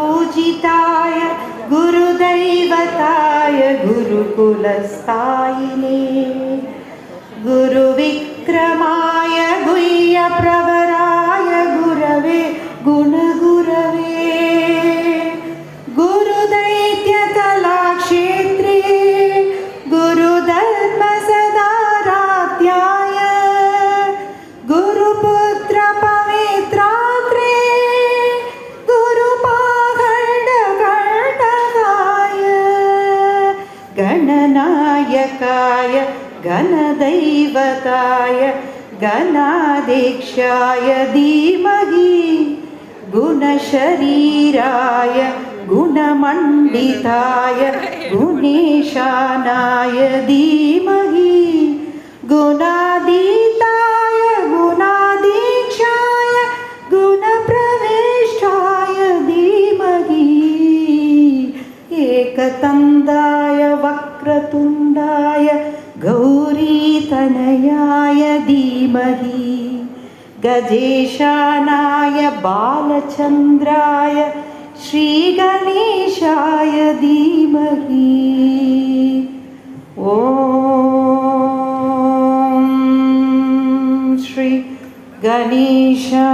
पूजिताय गुरुदैवताय गुरुकुलस्थायिने गुरुविक्रमाय गुह्यप्रवराय गुरवे गुणगुरवे गुरुदैत्यकलाक्षेत्रे गुरुधर्मसदाराध्याय गुरुपुत्र पवित्रात्रे गुरुपाखण्डकण्टकाय गणनायकाय गणदैवताय गणाध्यक्षाय धीमहि गुणशरीराय गुणमण्डिताय गुणेशानाय धीमहि गुणातीताय गुणाधीक्षाय गुणप्रविष्टाय धीमहि एकदन्ताय वक्रतुण्डाय गौरीतनयाय धीमहि गजेशानाय बालचन्द्राय श्रीगणेशाय धीमहि ॐ श्री गणेशाय